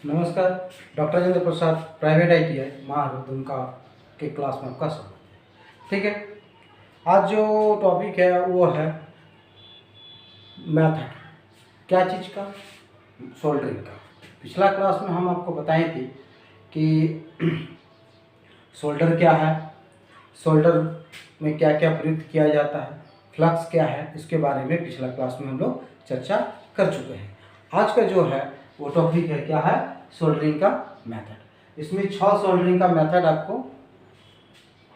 नमस्कार। Doctor Rajendra Prasad private ITI Dumka के class में आपका स्वागत है। ठीक है, आज जो टॉपिक है वो है मेथड। क्या चीज़ का? सोल्डरिंग का। पिछला क्लास में हम आपको बताए थे कि सोल्डर क्या है, सोल्डर में क्या क्या प्रयुक्त किया जाता है, फ्लक्स क्या है, इसके बारे में पिछला क्लास में हम लोग चर्चा कर चुके हैं। आज का जो है वो टॉपिक है क्या है, सोल्डरिंग का मेथड। इसमें 6 सोल्डरिंग का मेथड आपको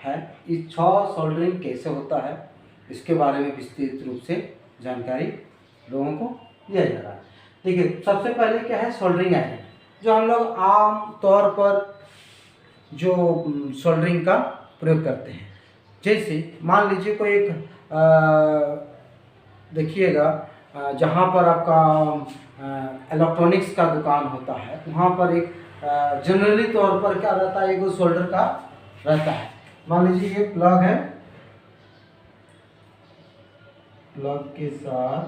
है। इस 6 सोल्डरिंग कैसे होता है इसके बारे में विस्तृत रूप से जानकारी लोगों को दिया जा रहा है। देखिए, सबसे पहले क्या है सोल्डरिंग आयरन, जो हम लोग आम तौर पर जो सोल्डरिंग का प्रयोग करते हैं। जैसे मान लीजिए कोई एक देखिएगा जहाँ पर आपका इलेक्ट्रॉनिक्स का दुकान होता है, वहाँ पर एक जनरली तौर पर क्या रहता है, एक सोल्डर का रहता है। मान लीजिए ये प्लग है, प्लग के साथ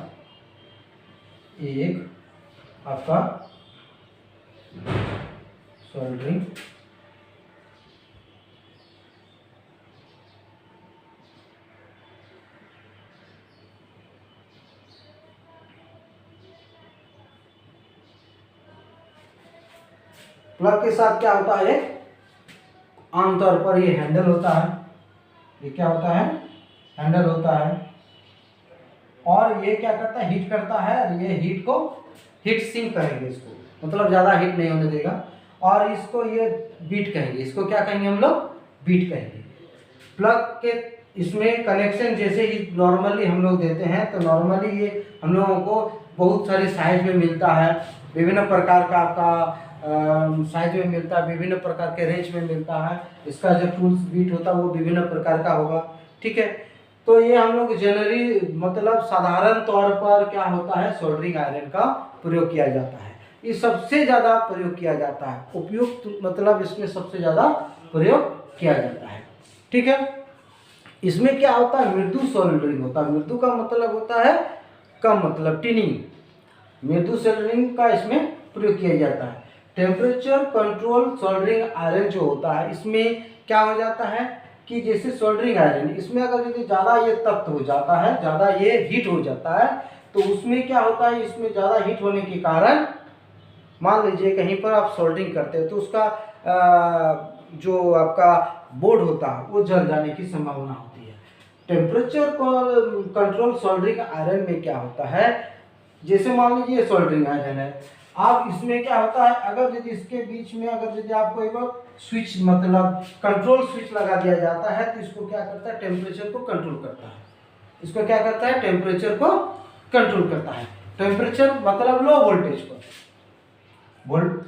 एक आपका सोल्डरिंग प्लग के साथ क्या होता है, आमतौर पर ये हैंडल होता है। ये क्या होता है, हैंडल होता है। और ये क्या करता है, हीट करता है। और ये हीट को हीट सिंक करेंगे, इसको मतलब ज़्यादा हीट नहीं होने देगा। और इसको ये बीट कहेंगे, इसको क्या कहेंगे हम लोग, बीट कहेंगे। प्लग के इसमें कनेक्शन जैसे ही नॉर्मली हम लोग देते हैं, तो नॉर्मली ये हम लोगों को बहुत सारे साइज में मिलता है। विभिन्न प्रकार का आपका साइज में मिलता है, विभिन्न प्रकार के रेंज में मिलता है। इसका जो टूल्स बीट होता है वो विभिन्न प्रकार का होगा। ठीक है, तो ये हम लोग जनरली मतलब साधारण तौर पर क्या होता है, सोल्डरिंग आयरन का प्रयोग किया जाता है। ये सबसे ज़्यादा प्रयोग किया जाता है, उपयुक्त मतलब इसमें सबसे ज़्यादा प्रयोग किया जाता है। ठीक है, इसमें क्या होता है, मृदु सोल्डरिंग होता है। मृदु का मतलब होता है कम, मतलब टिनिंग। मृदु सोल्डरिंग का इसमें प्रयोग किया जाता है। टेम्परेचर कंट्रोल सोल्डरिंग आयरन जो होता है, इसमें क्या हो जाता है कि जैसे सोल्डरिंग आयरन, इसमें अगर यदि ज़्यादा ये तप्त हो जाता है, ज़्यादा ये हीट हो जाता है, तो उसमें क्या होता है, इसमें ज़्यादा हीट होने के कारण मान लीजिए कहीं पर आप सोल्डरिंग करते हैं तो उसका जो आपका बोर्ड होता है वो जल जाने की संभावना होती है। टेम्परेचर कंट्रोल सोल्डरिंग आयरन में क्या होता है, जैसे मान लीजिए सोल्डरिंग आयरन है, आप इसमें क्या होता है, अगर यदि इसके बीच में अगर यदि आपको एक स्विच मतलब कंट्रोल स्विच लगा दिया जाता है, तो इसको क्या करता है, टेम्परेचर को कंट्रोल करता है। इसको क्या करता है, टेम्परेचर को कंट्रोल करता है। टेम्परेचर मतलब लो वोल्टेज पर।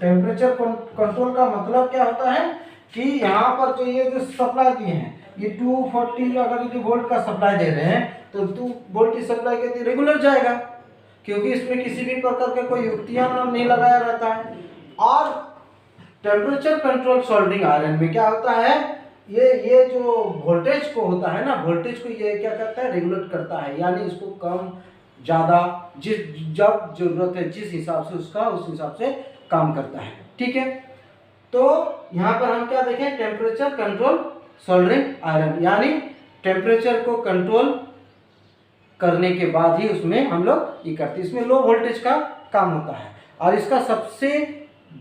टेम्परेचर कंट्रोल का मतलब क्या होता है कि यहाँ पर जो ये जो सप्लाई दिए हैं, ये 240 अगर यदि वोल्ट का सप्लाई दे रहे हैं, तो 2 वोल्ट की सप्लाई के रेगुलर जाएगा, क्योंकि इसमें किसी भी प्रकार का कोई युक्तियां नहीं लगाया रहता है। और टेम्परेचर कंट्रोल सोल्डरिंग आयरन में क्या होता है, ये जो वोल्टेज को होता है ना, वोल्टेज को ये क्या करता है, रेगुलेट करता है। यानी इसको कम ज़्यादा जिस जब जरूरत है, जिस हिसाब से उसका उस हिसाब से काम करता है। ठीक है, तो यहाँ पर हम क्या देखें, टेम्परेचर कंट्रोल सोल्डरिंग आयरन, यानी टेम्परेचर को कंट्रोल करने के बाद ही उसमें हम लोग ये करते हैं। इसमें लो वोल्टेज का काम होता है। और इसका सबसे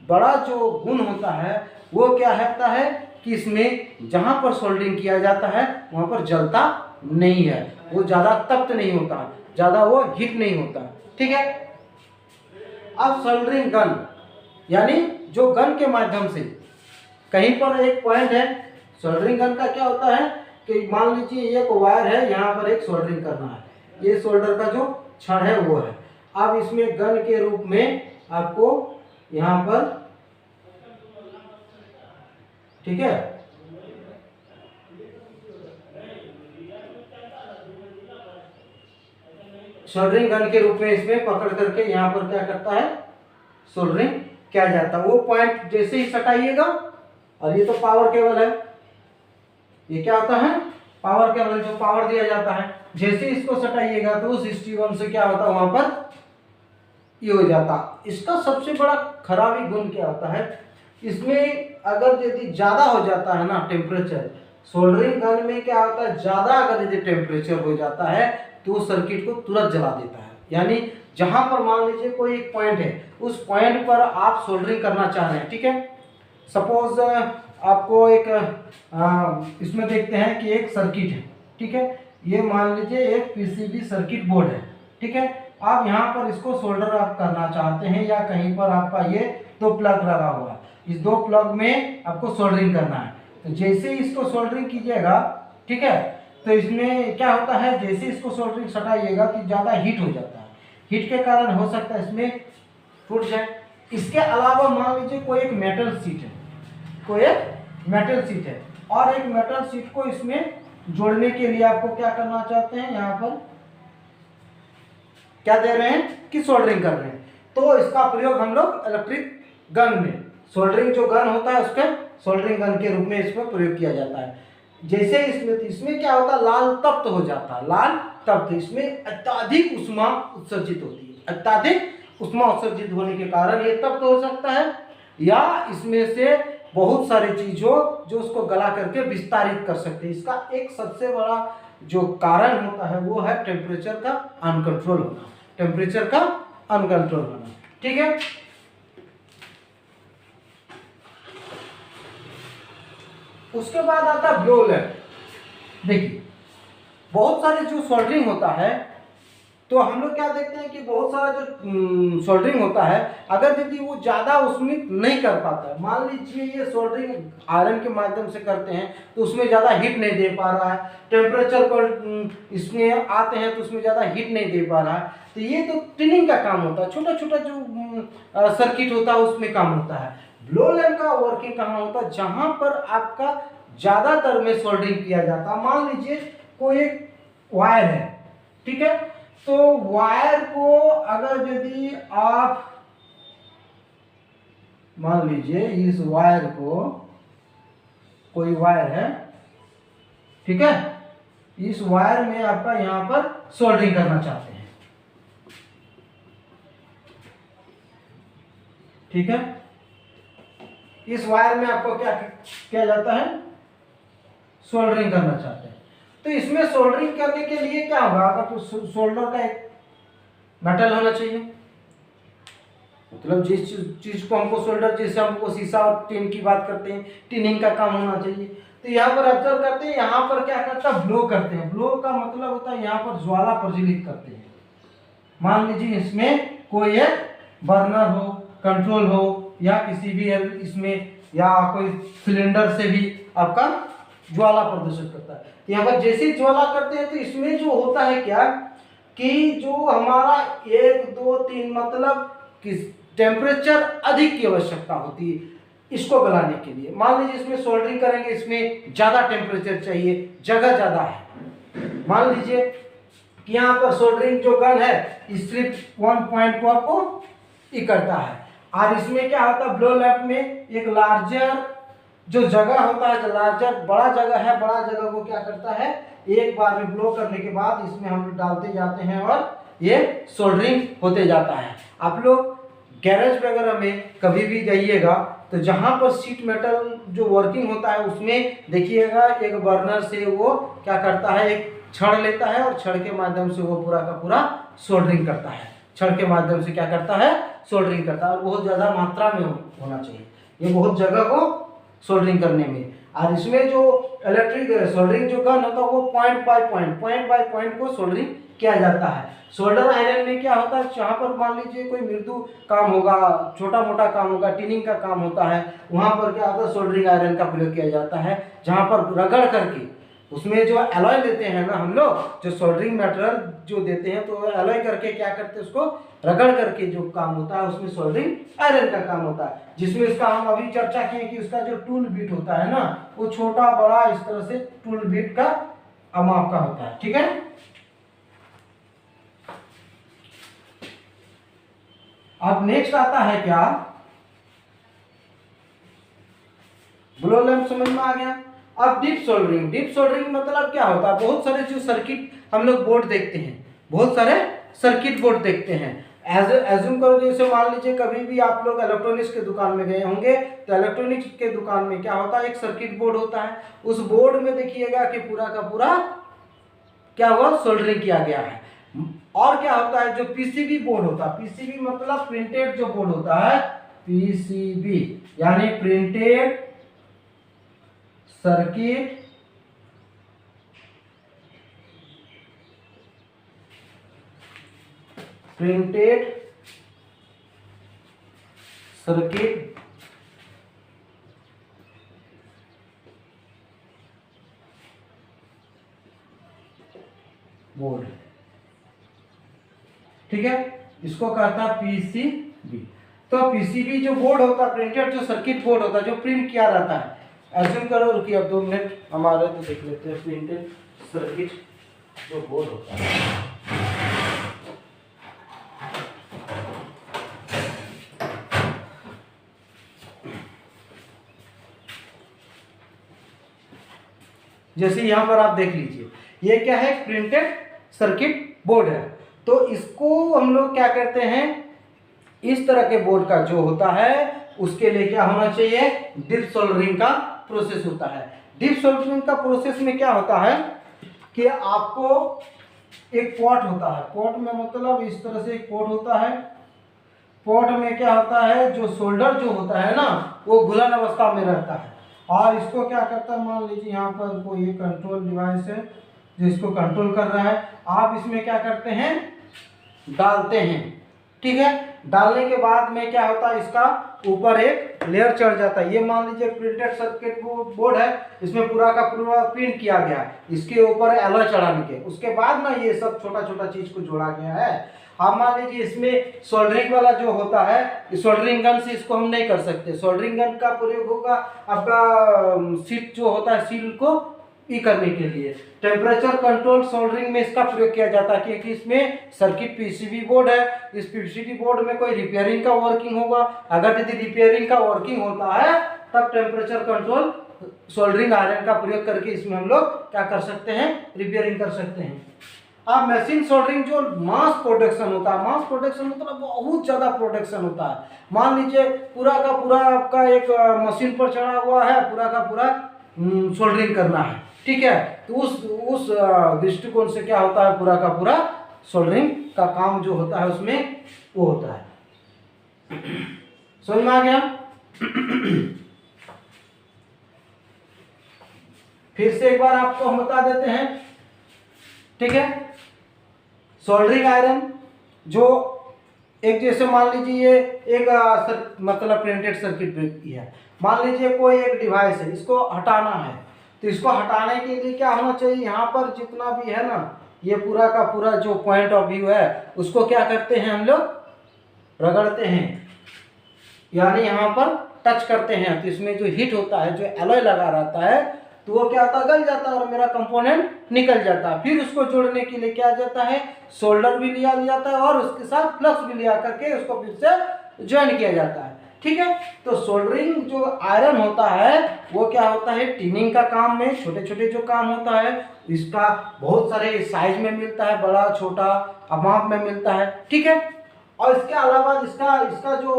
बड़ा जो गुण होता है वो क्या होता है कि इसमें जहाँ पर सोल्डरिंग किया जाता है वहाँ पर जलता नहीं है, वो ज़्यादा तप्त नहीं होता, ज़्यादा वो हीट नहीं होता। ठीक है, अब सोल्डरिंग गन, यानी जो गन के माध्यम से कहीं पर एक पॉइंट है। सोल्डरिंग गन का क्या होता है कि मान लीजिए एक वायर है, यहाँ पर एक सोल्डरिंग करना है, ये सोल्डर का जो छड़ है वो है। अब इसमें गन के रूप में आपको यहाँ पर, ठीक है, सोल्डरिंग गन के रूप में इसमें पकड़ करके यहाँ पर क्या करता है, सोल्डरिंग किया जाता है। वो पॉइंट जैसे ही सटाइएगा, और ये तो पावर केबल है, ये क्या होता है, पावर केबल, जो पावर दिया जाता है, जैसे इसको सटाइएगा तो उस 61 से क्या होता है, वहां पर ये हो जाता। इसका सबसे बड़ा खराबी गुण क्या होता है, इसमें अगर यदि ज़्यादा हो जाता है ना टेम्परेचर, सोल्डरिंग गन में क्या होता है, ज़्यादा अगर यदि टेम्परेचर हो जाता है तो सर्किट को तुरंत जला देता है। यानी जहाँ पर मान लीजिए कोई एक पॉइंट है, उस पॉइंट पर आप सोल्डरिंग करना चाह रहे हैं, ठीक है। सपोज आपको एक इसमें देखते हैं कि एक सर्किट है, ठीक है। ये मान लीजिए एक पीसीबी सर्किट बोर्ड है, ठीक है। आप यहाँ पर इसको सोल्डर आप करना चाहते हैं, या कहीं पर आपका ये 2 प्लग लगा हुआ है, इस 2 प्लग में आपको सोल्डरिंग करना है। तो जैसे ही इसको सोल्डरिंग कीजिएगा, ठीक है, तो इसमें क्या होता है, जैसे इसको सोल्डरिंग सटाइएगा तो ज़्यादा हीट हो जाता है, हीट के कारण हो सकता है इसमें टूट जाए। इसके अलावा मान लीजिए कोई एक मेटल सीट है, कोई एक मेटल सीट है, और एक मेटल सीट को इसमें जोड़ने के लिए आपको क्या करना चाहते हैं, यहाँ पर क्या दे रहे हैं कि सोल्डरिंग कर रहे हैं। तो इसका प्रयोग हम लोग इलेक्ट्रिक गन में, सोल्डरिंग जो गन होता है उसके सोल्डरिंग गन के रूप में इसमें प्रयोग किया जाता है। जैसे इसमें क्या होता है, लाल तप्त हो जाता है, लाल तप्त, इसमें अत्यधिक उष्मा उत्सर्जित होती है, अत्यधिक उष्मा उत्सर्जित होने के कारण ये तप्त हो सकता है, या इसमें से बहुत सारी चीज़ों जो उसको गला करके विस्तारित कर सकते हैं। इसका एक सबसे बड़ा जो कारण होता है वो है टेम्परेचर का अनकंट्रोल होना, टेम्परेचर का अनकंट्रोल होना, ठीक है। उसके बाद आता है ब्लो लैम्प। देखिए बहुत सारे जो सोल्डरिंग होता है, तो हम लोग क्या देखते हैं कि बहुत सारा जो सोल्डरिंग होता है, अगर यदि वो ज़्यादा उसमें नहीं कर पाता है, मान लीजिए ये सोल्डरिंग आयरन के माध्यम से करते हैं तो उसमें ज़्यादा हीट नहीं दे पा रहा है, टेम्परेचर पर इसमें आते हैं तो उसमें ज़्यादा हीट नहीं दे पा रहा है, तो ये तो टिनिंग का काम होता है, छोटा छोटा जो सर्किट होता है उसमें काम होता है। ब्लो लैम्प का वर्किंग कहाँ होता है, जहाँ पर आपका ज़्यादातर में सोल्डरिंग किया जाता है। मान लीजिए कोई एक वायर है, ठीक है, तो वायर को अगर यदि आप मान लीजिए इस वायर को, कोई वायर है, ठीक है, इस वायर में आपका यहां पर सोल्डरिंग करना चाहते हैं, ठीक है, इस वायर में आपको क्या किया जाता है, सोल्डरिंग करना चाहते हैं। तो इसमें सोल्डरिंग करने के लिए क्या होगा, अगर तो सोल्डर का एक मेटल होना चाहिए, मतलब जिस चीज को हमको सोल्डर, जैसे हमको शीशा और टिन की बात करते हैं, टिनिंग का काम होना चाहिए। तो यहाँ पर ऑब्जर्व करते हैं, यहाँ पर क्या करता है, ब्लो करते हैं। ब्लो का मतलब होता है यहाँ पर ज्वाला प्रज्वलित करते हैं। मान लीजिए इसमें कोई एक बर्नर हो, कंट्रोल हो, या किसी भी इसमें, या कोई सिलेंडर से भी आपका ज्वाला प्रदर्शित करता है। तो यहाँ पर जैसे ज्वाला करते हैं तो इसमें जो होता है क्या कि जो हमारा 1 2 3 मतलब किस टेम्परेचर अधिक की आवश्यकता होती है इसको गलाने के लिए। मान लीजिए इसमें सोल्डरिंग करेंगे, इसमें ज़्यादा टेम्परेचर चाहिए, जगह ज़्यादा है। मान लीजिए कि यहाँ पर सोल्डरिंग जो गन है सिर्फ 1 पॉइंट को आपको ये करता है, और इसमें क्या होता है, ब्लो लैम्प में एक लार्जर जो जगह होता है, जो लार्जर बड़ा जगह है, बड़ा जगह को क्या करता है, एक बार में ब्लो करने के बाद इसमें हम डालते जाते हैं और ये सोल्डरिंग होते जाता है। आप लोग गैरेज वगैरह में कभी भी जाइएगा तो जहाँ पर शीट मेटल जो वर्किंग होता है उसमें देखिएगा एक बर्नर से वो क्या करता है, एक छड़ लेता है और छड़ के माध्यम से वो पूरा का पूरा सोल्डरिंग करता है। छड़ के माध्यम से क्या करता है, सोल्डरिंग करता है, और बहुत ज़्यादा मात्रा में होना चाहिए ये बहुत जगह को सोल्डरिंग करने में। और इसमें जो इलेक्ट्रिक सोल्डरिंग जो गन होता है वो पॉइंट बाय पॉइंट को सोल्डरिंग किया जाता है। सोल्डर आयरन में क्या होता है, जहाँ पर मान लीजिए कोई मृदु काम होगा, छोटा मोटा काम होगा, टिनिंग का काम होता है, वहाँ पर क्या होता है, सोल्डरिंग आयरन का प्रयोग किया जाता है, जहाँ पर रगड़ करके उसमें जो एलॉय देते हैं ना हम लोग, जो सोल्डरिंग मटेरियल जो देते हैं तो एलॉय करके क्या करते हैं, उसको रगड़ करके जो काम होता है उसमें सोल्डरिंग आयरन का काम होता है। जिसमें इसका हम अभी चर्चा किए कि उसका जो टूल बिट होता है ना, वो छोटा बड़ा इस तरह से टूल बिट का माप का होता है, ठीक है। अब नेक्स्ट आता है क्या, ब्लो लैम्प समझ में आ गया। अब डीप सोल्डरिंग। डीप सोल्डरिंग मतलब क्या होता है, बहुत सारे जो सर्किट हम लोग बोर्ड देखते हैं, बहुत सारे सर्किट बोर्ड देखते हैं, एज्यूम करो, जैसे मान लीजिए कभी भी आप लोग इलेक्ट्रॉनिक्स के दुकान में गए होंगे, तो इलेक्ट्रॉनिक्स के दुकान में क्या होता है, एक सर्किट बोर्ड होता है। उस बोर्ड में देखिएगा कि पूरा का पूरा क्या हुआ, सोल्डरिंग किया गया है। और क्या होता है, जो पीसीबी बोर्ड होता है, पीसीबी मतलब प्रिंटेड जो बोर्ड होता है, पीसीबी यानी प्रिंटेड सर्किट बोर्ड, ठीक है, इसको कहता है पीसीबी। तो पीसीबी जो बोर्ड होता है, प्रिंटेड जो सर्किट बोर्ड होता है, जो प्रिंट किया रहता है, एज्यूम करो, रुकिए अब 2 मिनट हमारे तो देख लेते हैं प्रिंटेड सर्किट जो बोर्ड होता है। जैसे यहां पर आप देख लीजिए, ये क्या है, प्रिंटेड सर्किट बोर्ड है। तो इसको हम लोग क्या करते हैं, इस तरह के बोर्ड का जो होता है उसके लिए क्या होना चाहिए, डीप सोल्डरिंग का प्रोसेस होता है। डीप सोल्डरिंग का प्रोसेस में क्या होता है कि आपको एक पॉट होता है, पॉट में मतलब इस तरह से एक पॉट होता है। पॉट में क्या होता है, जो सोल्डर जो होता है ना, वो घुलन अवस्था में रहता है। और इसको क्या करता है, मान लीजिए यहाँ पर कोई ये कंट्रोल डिवाइस है जो इसको कंट्रोल कर रहा है। आप इसमें क्या करते हैं, डालते हैं, ठीक है। डालने के बाद में क्या होता है, इसका ऊपर एक लेयर चढ़ जाता है। ये मान लीजिए प्रिंटेड सर्किट बोर्ड है, इसमें पूरा का पूरा प्रिंट किया गया है, इसके ऊपर एलॉय चढ़ाने के, उसके बाद ना ये सब छोटा छोटा चीज को जोड़ा गया है। आप मान लीजिए इसमें सोल्डरिंग वाला जो होता है, सोल्डरिंग गन से इसको हम नहीं कर सकते। सोल्डरिंग गन का प्रयोग होगा आपका सीट जो होता है, सील को ई करने के लिए। टेम्परेचर कंट्रोल सोल्डरिंग में इसका प्रयोग किया जाता है, क्योंकि इसमें सर्किट पीसीबी बोर्ड है। इस पीसीबी बोर्ड में कोई रिपेयरिंग का वर्किंग होगा, अगर यदि रिपेयरिंग का वर्किंग होता है तब टेम्परेचर कंट्रोल सोल्डरिंग आयरन का प्रयोग करके इसमें हम लोग क्या कर सकते हैं, रिपेयरिंग कर सकते हैं। अब मशीन सोल्डरिंग जो मास प्रोडक्शन होता है, मास प्रोडक्शन मतलब बहुत ज़्यादा प्रोडक्शन होता है। मान लीजिए पूरा का पूरा आपका एक मशीन पर चढ़ा हुआ है, पूरा का पूरा सोल्डरिंग करना है, ठीक है। तो उस दृष्टिकोण से क्या होता है, पूरा का पूरा सोल्डरिंग का काम जो होता है उसमें वो होता है। समझ में आ गया? फिर से एक बार आपको हम बता देते हैं, ठीक है। सोल्डरिंग आयरन जो एक, जैसे मान लीजिए ये एक मतलब प्रिंटेड सर्किट है, मान लीजिए कोई एक डिवाइस है, इसको हटाना है। तो इसको हटाने के लिए क्या होना चाहिए, यहाँ पर जितना भी है ना, ये पूरा का पूरा जो पॉइंट ऑफ व्यू है उसको क्या करते हैं हम लोग, रगड़ते हैं, यानी यहाँ पर टच करते हैं। तो इसमें जो हीट होता है, जो एलॉय लगा रहता है, तो वो क्या होता है, गल जाता है और मेरा कंपोनेंट निकल जाता है। फिर उसको जोड़ने के लिए क्या जाता है, सोल्डर भी लिया जाता है और उसके साथ फ्लक्स भी लिया करके उसको फिर से ज्वाइन किया जाता है, ठीक है। तो सोल्डरिंग जो आयरन होता है वो क्या होता है, टीनिंग का काम में छोटे छोटे जो काम होता है, इसका बहुत सारे साइज में मिलता है, बड़ा छोटा अमाउंट में मिलता है, ठीक है। और इसके अलावा इसका जो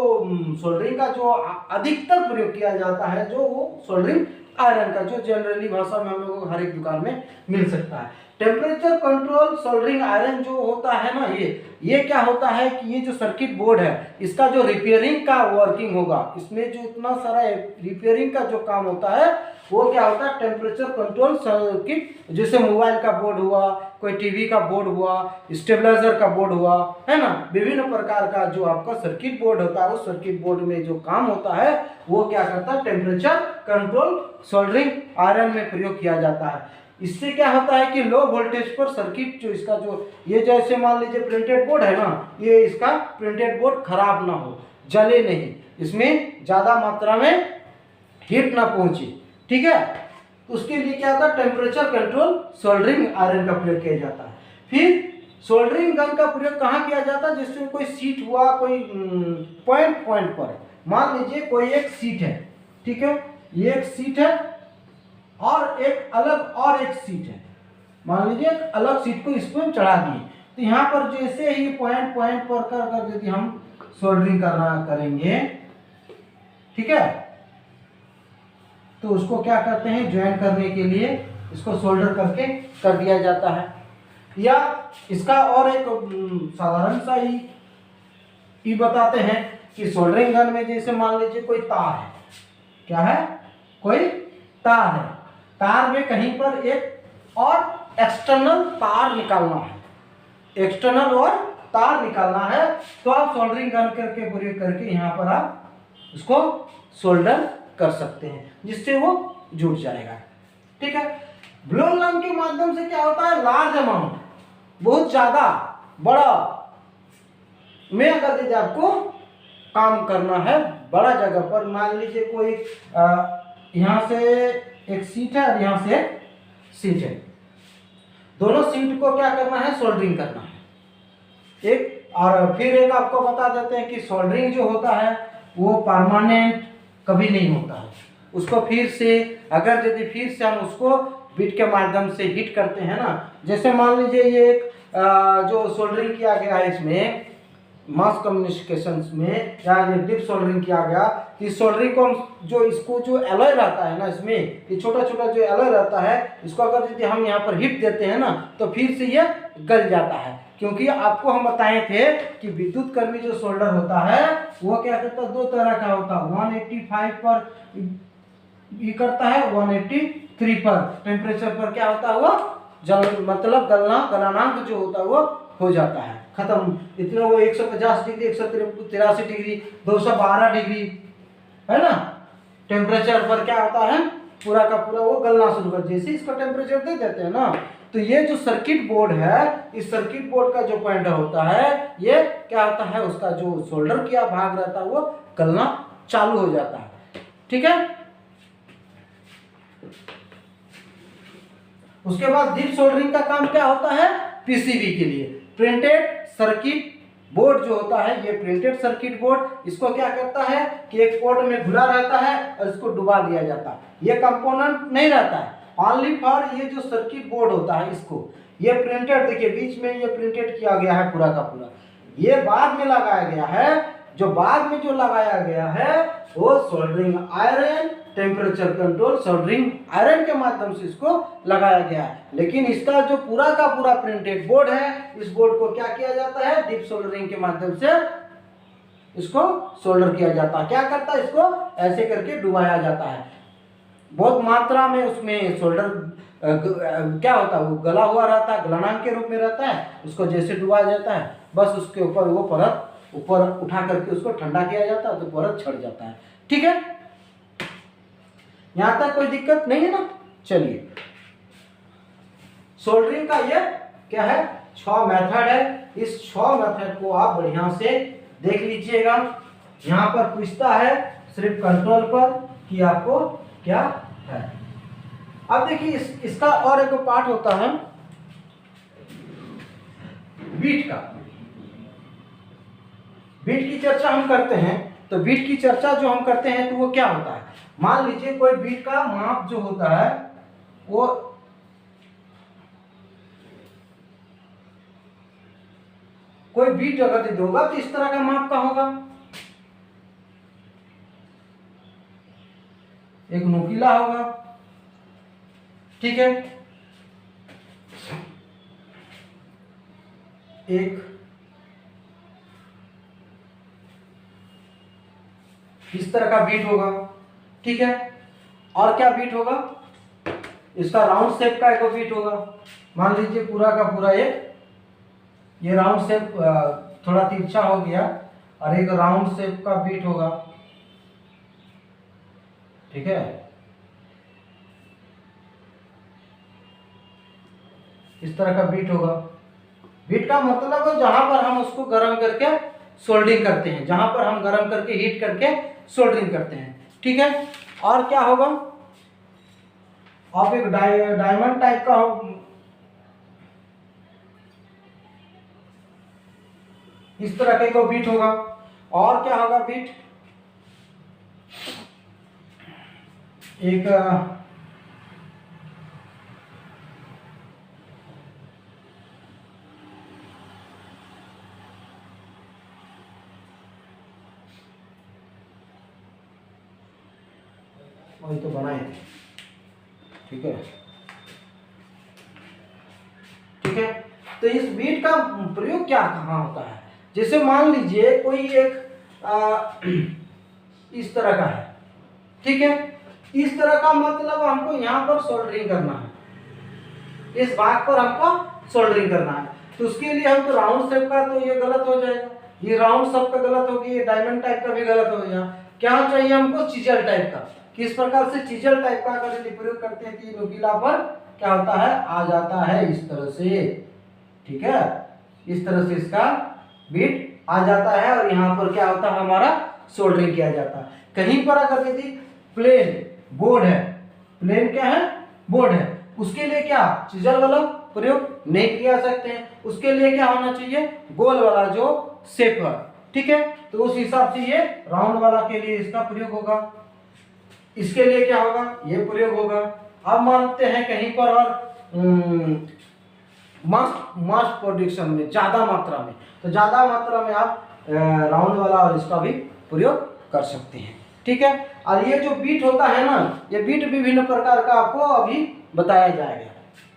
सोल्डरिंग का जो अधिकतर प्रयोग किया जाता है, जो वो सोल्डरिंग आयरन का, जो जनरली भाषा में हम लोगों को हर एक दुकान में मिल सकता है। टेम्परेचर कंट्रोल सोल्डरिंग आयरन जो होता है ना, ये क्या होता है कि ये जो सर्किट बोर्ड है, इसका जो रिपेयरिंग का वर्किंग होगा, इसमें जो इतना सारा रिपेयरिंग का जो काम होता है वो क्या होता है, टेम्परेचर कंट्रोल सर्किट, जैसे मोबाइल का बोर्ड हुआ, कोई टीवी का बोर्ड हुआ, स्टेबलाइजर का बोर्ड हुआ, है ना, विभिन्न प्रकार का जो आपका सर्किट बोर्ड होता है, उस सर्किट बोर्ड में जो काम होता है वो क्या करता है, टेम्परेचर कंट्रोल सोल्डरिंग आयरन में प्रयोग किया जाता है। इससे क्या होता है कि लो वोल्टेज पर सर्किट जो इसका जो ये जैसे मान लीजिए प्रिंटेड बोर्ड है ना, ये इसका प्रिंटेड बोर्ड खराब ना हो, जले नहीं, इसमें ज़्यादा मात्रा में हीट ना पहुंचे, ठीक है। तो उसके लिए क्या होता है, टेम्परेचर कंट्रोल सोल्डरिंग आयरन का प्रयोग किया जाता है। फिर सोल्डरिंग गन का प्रयोग कहाँ किया जाता है, जैसे कोई सीट हुआ, कोई पॉइंट पर मान लीजिए कोई एक सीट है, ठीक है, ये एक सीट है और एक अलग और एक सीट है, मान लीजिए एक अलग सीट को इस पर चढ़ा दिए। तो यहाँ पर जैसे ही पॉइंट पॉइंट पर कर यदि हम सोल्डरिंग करेंगे, ठीक है, तो उसको क्या करते हैं, ज्वाइन करने के लिए इसको सोल्डर करके कर दिया जाता है। या इसका और एक साधारण सा ही बताते हैं कि सोल्डरिंग गन में जैसे मान लीजिए कोई तार है, क्या है, कोई तार है, तार में कहीं पर एक और एक्सटर्नल तार निकालना है, एक्सटर्नल और तार निकालना है, तो आप सोल्डरिंग गन करके प्रयोग करके यहाँ पर आप उसको सोल्डर कर सकते हैं, जिससे वो जुड़ जाएगा। ठीक है। ब्लो लंग के माध्यम से क्या होता है, लार्ज अमाउंट, बहुत ज्यादा बड़ा में अगर यदि आपको काम करना है बड़ा जगह पर, मान लीजिए कोई यहाँ से एक सीट है और यहाँ से एक सीट है, दोनों सीट को क्या करना है, सोल्डरिंग करना है। एक और फिर एक आपको बता देते हैं कि सोल्डरिंग जो होता है वो परमानेंट कभी नहीं होता है, उसको फिर से अगर यदि फिर से हम उसको बीट के माध्यम से हिट करते हैं ना, जैसे मान लीजिए ये एक जो सोल्डरिंग किया गया है इसमें मास कम्युनिकेशंस में, या ये डिप सोल्डरिंग किया गया, इस सोल्डरिंग को जो इसको जो एलॉय रहता है ना, इसमें ये छोटा छोटा जो एलॉय रहता है, इसको अगर यदि हम यहाँ पर हिट देते हैं ना तो फिर से ये गल जाता है, क्योंकि आपको हम बताए थे कि विद्युत कर्मी जो सोल्डर होता है वो क्या करता है, दो तरह का होता है, 185 पर ये करता है, 183 पर टेम्परेचर पर क्या होता है, वो जल मतलब गलनांक जो होता है वो हो जाता है, खत्म। इतना वो 150 डिग्री, 183 डिग्री, 212 डिग्री है ना, टेम्परेचर पर क्या होता है, पूरा का पूरा वो गलना शुरू कर, जैसे इसका टेम्परेचर दे देते हैं ना, तो ये जो सर्किट बोर्ड है, इस सर्किट बोर्ड का जो पॉइंट होता है, ये क्या होता है, उसका जो सोल्डर किया भाग रहता है वो गलना चालू हो जाता है। ठीक है। उसके बाद डीप सोल्डरिंग का काम क्या होता है, पीसीबी के लिए प्रिंटेड सर्किट बोर्ड जो होता है, ये प्रिंटेड सर्किट बोर्ड, इसको क्या करता है कि एक पोर्ट में घुला रहता है और इसको डुबा दिया जाता है, ये कंपोनेंट नहीं रहता है, ओनली फॉर ये जो सर्किट बोर्ड होता है, इसको ये प्रिंटेड, देखिए बीच में ये प्रिंटेड किया गया है पूरा का पूरा, ये बाद में लगाया गया है, जो बाद में जो लगाया गया है वो soldering iron, temperature control soldering iron के माध्यम से इसको लगाया गया है। लेकिन इसका जो पूरा का पूरा प्रिंटेड बोर्ड है, इस बोर्ड को क्या किया जाता है, डीप सोल्डरिंग के माध्यम से इसको सोल्डर किया जाता है। क्या करता है, इसको ऐसे करके डुबाया जाता है, बहुत मात्रा में उसमें सोल्डर क्या होता है, वो गला हुआ रहता है, गलनांक के रूप में रहता है, उसको जैसे डुबाया जाता है, बस उसके ऊपर वो परत ऊपर उठा करके उसको ठंडा किया जाता है, तो परत छड़ जाता है। ठीक है, यहां तक कोई दिक्कत नहीं है ना। चलिए, सोल्डरिंग का ये क्या है, 6 मेथड है, इस 6 मेथड को आप बढ़िया से देख लीजिएगा। यहां पर पूछता है सिर्फ कंट्रोल पर कि आपको क्या है। अब देखिए इसका और एक पार्ट होता है बीट का। बीट की चर्चा हम करते हैं, तो बीट की चर्चा जो हम करते हैं तो वो क्या होता है, मान लीजिए कोई बीट का माप जो होता है वो कोई बीट अगर दे दोगा तो इस तरह का माप का होगा, एक नुकीला होगा। ठीक है, एक इस तरह का बीट होगा। ठीक है, और क्या बीट होगा, इसका राउंड शेप का एक बीट होगा, मान लीजिए पूरा का पूरा ये राउंड शेप थोड़ा तिरछा हो गया और एक राउंड शेप का बीट होगा। ठीक है, इस तरह का बीट होगा। बीट का मतलब है जहां पर हम उसको गर्म करके सोल्डरिंग करते हैं, जहां पर हम गर्म करके हीट करके सोल्डरिंग करते हैं। ठीक है, और क्या होगा, अब एक डायमंड टाइप का हो, इस तरह के को बीट होगा। और क्या होगा बीट, एक वही तो बनाए थे, ठीक है ठीक है। तो इस बीट का प्रयोग क्या कहाँ होता है, जैसे मान लीजिए कोई एक इस तरह का है, ठीक है, इस तरह का मतलब हमको यहाँ पर सोल्डरिंग करना है, इस भाग पर हमको सोल्डरिंग करना है, तो उसके लिए हम तो राउंड शेप का, तो ये गलत हो जाएगा, ये राउंड शेप का गलत होगी, ये डायमंड टाइप का भी गलत हो गया। क्या चाहिए हमको, चिजल टाइप का। किस प्रकार से चिजल टाइप का अगर यदि प्रयोग करते हैं तो ये नुकीला पर क्या होता है, आ जाता है इस तरह से, ठीक है, इस तरह से इसका बीट आ जाता है और यहाँ पर क्या होता है, हमारा सोल्डरिंग किया जाता है। कहीं पर अगर यदि प्लेन बोर्ड है, प्लेन क्या है, बोर्ड है, उसके लिए क्या चिजल वाला प्रयोग नहीं किया सकते हैं, उसके लिए क्या होना चाहिए, गोल वाला जो शेप है, ठीक है, तो उस हिसाब से ये राउंड वाला के लिए इसका प्रयोग होगा, इसके लिए क्या होगा, ये प्रयोग होगा। अब मानते हैं कहीं पर और मास प्रोडक्शन में ज्यादा मात्रा में, तो ज्यादा मात्रा में आप राउंड वाला और इसका भी प्रयोग कर सकते हैं, ठीक है। और ये जो बीट होता है ना, ये बीट विभिन्न प्रकार का आपको अभी बताया जाएगा,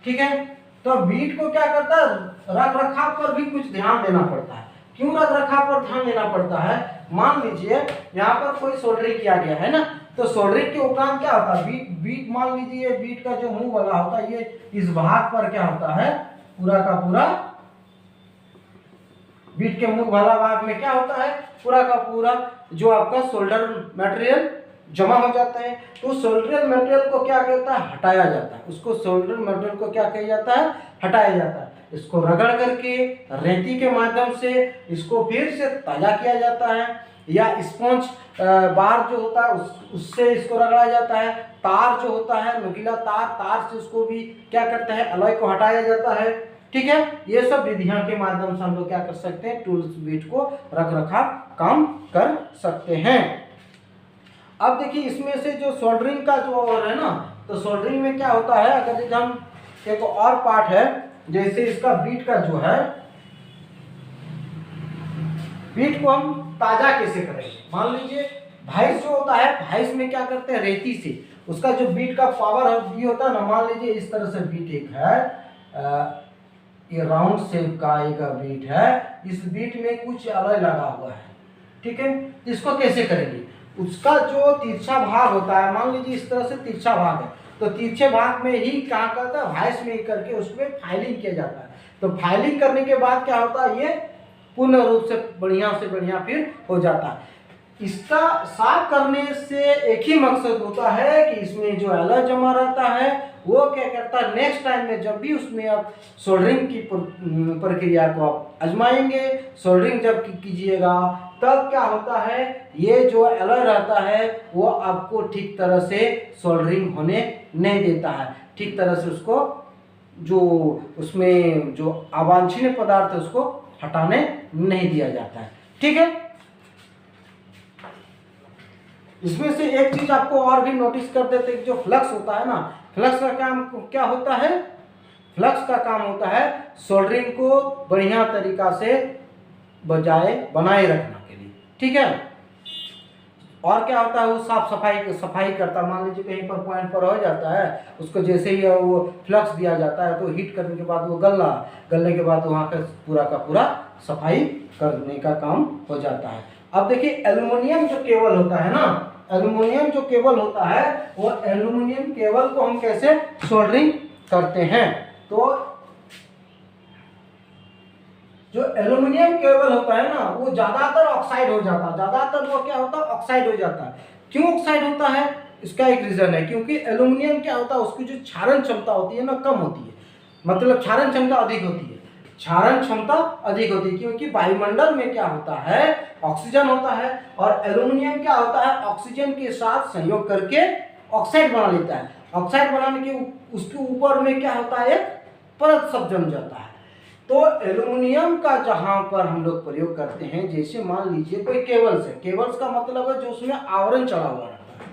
ठीक है। तो बीट को क्या करता है, रख रखाव पर भी कुछ ध्यान देना पड़ता है। क्यों रख रखाव पर ध्यान देना पड़ता है, मान लीजिए यहाँ पर कोई सोल्डरिंग किया गया है ना, तो सोल्डरिंग के उपरांत क्या होता है, बीट मान लीजिए बीट का जो मुंह वाला होता है, ये इस भाग पर क्या होता है, पूरा का पूरा बीट के मुंह वाला भाग में क्या होता है, पूरा का पूरा जो आपका सोल्डर मटेरियल जमा हो जाता है, तो सोल्डर मटेरियल को क्या कहता है, हटाया जाता है, उसको सोल्डर मटेरियल को क्या कहा जाता है, हटाया जाता है। इसको रगड़ करके रेती के माध्यम से इसको फिर से ताजा किया जाता है, या स्पंज बार जो होता है उससे इसको रगड़ा जाता है, तार जो होता है नुकीला तार से उसको भी क्या करता है, अलॉय को हटाया जाता है, ठीक है। ये सब विधियां के माध्यम से हम लोग क्या कर सकते हैं, टूल्स बीट को रख रखाव काम कर सकते हैं। अब देखिए इसमें से जो सोल्डरिंग का जो और है ना, तो सोल्डरिंग में क्या होता है, अगर हम एक और पार्ट है, जैसे इसका बीट का जो है, बीट को हम ताजा कैसे करेंगे, मान लीजिए भाइस जो होता है, भाइस में क्या करते हैं, रेती से उसका जो बीट का पावर भी होता है ना, मान लीजिए इस तरह से बीट एक है, ये राउंड शेप का एक बीट है, इस बीट में कुछ अलग लगा हुआ है, ठीक है, इसको कैसे करेंगे, उसका जो तिरछा भाग होता है, मान लीजिए इस तरह से तिरछा भाग है, तो तिरछे भाग में ही क्या करता है, भाइस में ही करके उसमें फाइलिंग किया जाता है। तो फाइलिंग करने के बाद क्या होता है, ये पूर्ण रूप से बढ़िया फिर हो जाता है। इसका साफ करने से एक ही मकसद होता है कि इसमें जो एलॉय जमा रहता है वो क्या करता है, नेक्स्ट टाइम में जब भी उसमें आप सोल्डरिंग की प्रक्रिया को आप आजमाएंगे, सोल्डरिंग जब कीजिएगा, तब क्या होता है, ये जो एलॉय रहता है वो आपको ठीक तरह से सोल्डरिंग होने नहीं देता है, ठीक तरह से उसको जो उसमें जो अवांछनीय पदार्थ है उसको हटाने नहीं दिया जाता है, ठीक है। इसमें से एक चीज आपको और भी नोटिस कर देते हैं, जो फ्लक्स होता है ना, फ्लक्स का काम क्या होता है, फ्लक्स का काम होता है सोल्डरिंग को बढ़िया तरीका से बनाए रखना के लिए, ठीक है। और क्या होता है, वो साफ सफाई करता है, मान लीजिए कहीं पर पॉइंट पर हो जाता है, उसको जैसे ही वो फ्लक्स दिया जाता है तो हीट करने के बाद वो गलने के बाद वहाँ का पूरा सफाई करने का काम हो जाता है। अब देखिए एल्युमिनियम जो केबल होता है ना, एल्युमिनियम जो केबल होता है, वो एल्युमिनियम केबल को हम कैसे सोल्डरिंग करते हैं, तो जो एल्युमिनियम केबल होता है ना, वो ज्यादातर ऑक्साइड हो जाता है, ज्यादातर वो क्या होता है, ऑक्साइड हो जाता है। क्यों ऑक्साइड होता है, इसका एक रीजन है, क्योंकि एल्युमिनियम क्या होता है, उसकी जो क्षारण क्षमता होती है ना, कम होती है, मतलब क्षारण क्षमता अधिक होती है, क्षारण क्षमता अधिक होती है, क्योंकि वायुमंडल में क्या होता है, ऑक्सीजन होता है, और एल्युमिनियम क्या होता है, ऑक्सीजन के साथ संयोग करके ऑक्साइड बना लेता है। ऑक्साइड बनाने के उसके ऊपर में क्या होता है, एक परत सब जम जाता है। तो एल्युमिनियम का जहां पर हम लोग प्रयोग करते हैं, जैसे मान लीजिए कोई केबल्स है, केबल्स का मतलब है जो उसमें आवरण चढ़ा हुआ रहता है,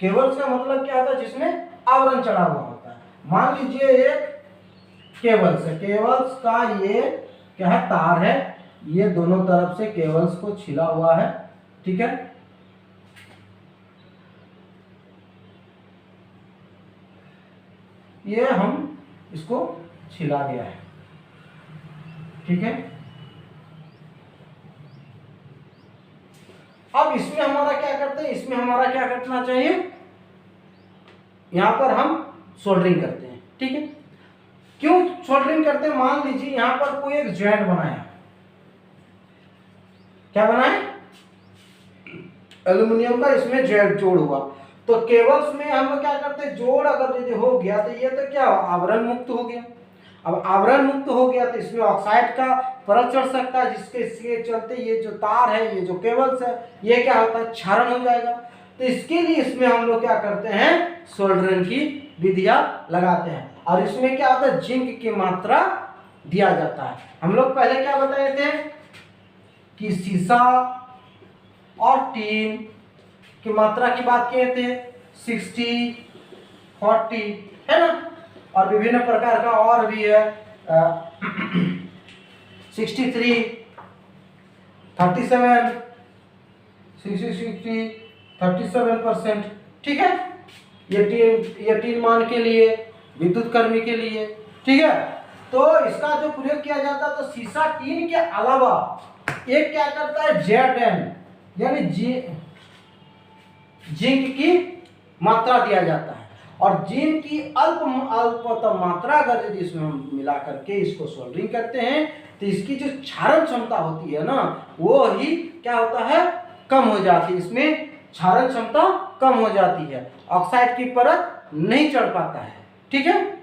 केबल्स का मतलब क्या होता है, जिसमें आवरण चढ़ा हुआ होता है। मान लीजिए एक केबल्स है, केबल्स का ये क्या है, तार है, ये दोनों तरफ से केबल्स को छिला हुआ है, ठीक है। ये हम इसको छिला गया है, ठीक है। अब इसमें हमारा क्या करते हैं, इसमें हमारा क्या करना चाहिए, यहां पर हम सोल्डरिंग करते हैं, ठीक है। क्यों सोल्डरिंग करते हैं, मान लीजिए यहां पर कोई एक जॉइंट बनाया, क्या बनाया, एल्यूमिनियम का इसमें जॉइंट जोड़ हुआ, तो केबल्स में हम क्या करते हैं, जोड़ अगर यदि हो गया तो ये तो क्या आवरण मुक्त हो गया। अब आवरण मुक्त हो गया तो इसमें ऑक्साइड का परत चढ़ सकता है, जिसके चलते ये जो तार है, ये जो केबल्स है, ये क्या होता है, क्षारण हो जाएगा। तो इसके लिए इसमें हम लोग क्या करते हैं, सोल्डरिंग की विधियां लगाते हैं। और इसमें क्या होता है, जिंक की मात्रा दिया जाता है। हम लोग पहले क्या बताए थे कि सीसा और टीन की मात्रा की बात किए थे, 60, 40 है ना, और विभिन्न प्रकार का और भी है 63, 37, 60, 37%, ठीक है। ये टीन मान के लिए, विद्युत कर्मी के लिए, ठीक है। तो इसका जो प्रयोग किया जाता है, तो सीसा टीन के अलावा एक क्या करता है, Zn यानी जिंक की मात्रा दिया जाता है। और जिंक की अल्पतम मात्रा अगर यदि इसमें हम मिला करके इसको सोल्डरिंग करते हैं, तो इसकी जो क्षारण क्षमता होती है ना, वो ही क्या होता है, कम हो जाती है। इसमें क्षारण क्षमता कम हो जाती है, ऑक्साइड की परत नहीं चढ़ पाता है, ठीक है।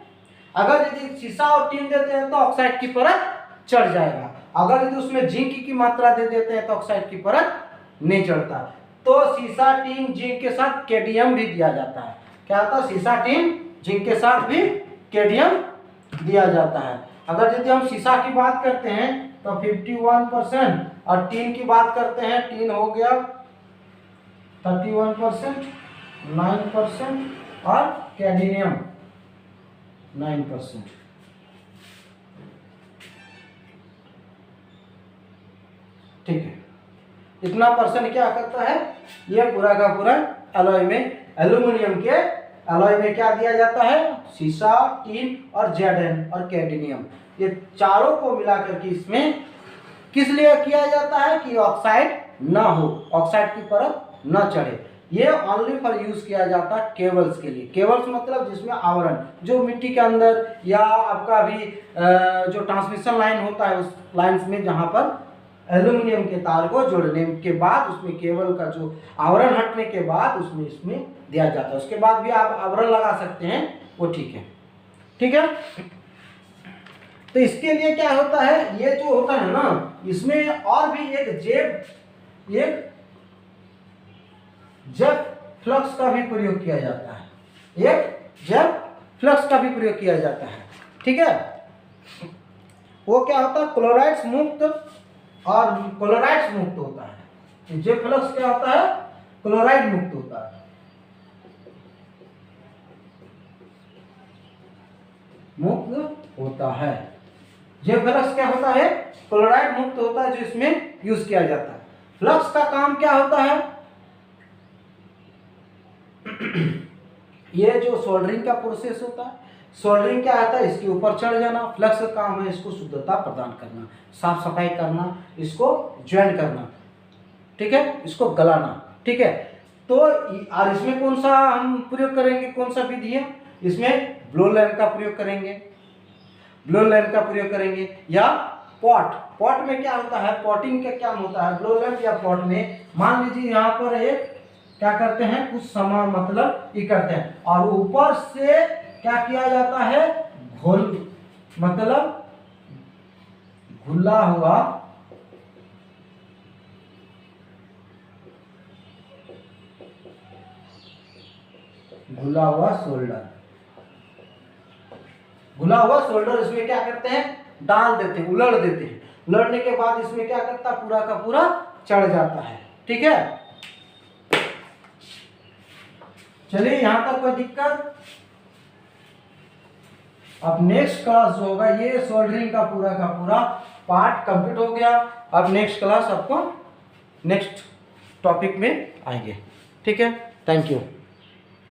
अगर यदि सीसा और टीन देते हैं तो ऑक्साइड की परत चढ़ जाएगा, अगर यदि उसमें जिंक की मात्रा दे देते हैं तो ऑक्साइड की परत नहीं चढ़ता। तो सीसा टीन जिंक के साथ कैडमियम भी दिया जाता है। क्या होता है, सीसा टीन जिंक के साथ भी कैडमियम दिया जाता है। अगर यदि हम सीसा की बात करते हैं तो 51%, और टीन की बात करते हैं, टीन हो गया 31%, 9%, और कैडमियम 9%, ठीक है। इतना परसेंट क्या करता है, ये पूरा का पूरा अलॉय में, एल्यूमिनियम के अलॉय में क्या दिया जाता है, सीसा, टीन और Zn और कैडमियम, ये चारों को मिला करके इसमें किस लिए किया जाता है कि ऑक्साइड ना हो, ऑक्साइड की परत ना चढ़े। ये ओनली फॉर यूज किया जाता है केबल्स के लिए। केबल्स मतलब जिसमें आवरण, जो मिट्टी के अंदर या आपका भी जो ट्रांसमिशन लाइन होता है, उस लाइन्स में जहां पर एल्यूमिनियम के तार को जोड़ने के बाद उसमें केबल का जो आवरण हटने के बाद उसमें इसमें दिया जाता है। उसके बाद भी आप आवरण लगा सकते हैं, वो ठीक है, ठीक है। तो इसके लिए क्या होता है, ये जो होता है ना, इसमें और भी एक जेट फ्लक्स का भी प्रयोग किया जाता है, एक जेट फ्लक्स का भी प्रयोग किया जाता है, ठीक है। वो क्या होता है, क्लोराइड्स मुक्त और क्लोराइड्स मुक्त होता है। जेट फ्लक्स क्या होता है, क्लोराइड मुक्त होता है, मुक्त होता है। जेट फ्लक्स क्या होता है, क्लोराइड मुक्त होता है, जो इसमें यूज किया जाता है। फ्लक्स का काम क्या होता है, ये जो सोल्डरिंग का प्रोसेस होता है, सोल्डरिंग क्या आता है, इसके ऊपर चढ़ जाना। फ्लक्स का काम है इसको शुद्धता प्रदान करना, साफ सफाई करना, इसको ज्वाइन करना, ठीक है, इसको गलाना, ठीक है। तो और इसमें कौन सा हम प्रयोग करेंगे, कौन सा विधि है, इसमें ब्लो लैंप का प्रयोग करेंगे, ब्लो लैंप का प्रयोग करेंगे, या पॉट में क्या होता है, पॉटिंग का क्या होता है, ब्लो लैंप या पॉट में मान लीजिए यहाँ पर एक क्या करते हैं, कुछ सामान मतलब ये करते हैं, और ऊपर से क्या किया जाता है, घोल मतलब घुला हुआ सोल्डर, घुला हुआ सोल्डर इसमें क्या करते हैं, डाल देते हैं, उलट देते हैं। उलटने के बाद इसमें क्या करता है, पूरा का पूरा चढ़ जाता है, ठीक है। चलिए यहां तक कोई दिक्कत। अब नेक्स्ट क्लास जो होगा, ये सोल्डरिंग का पूरा पार्ट कंप्लीट हो गया। अब नेक्स्ट क्लास आपको नेक्स्ट टॉपिक में आएंगे, ठीक है। Thank you.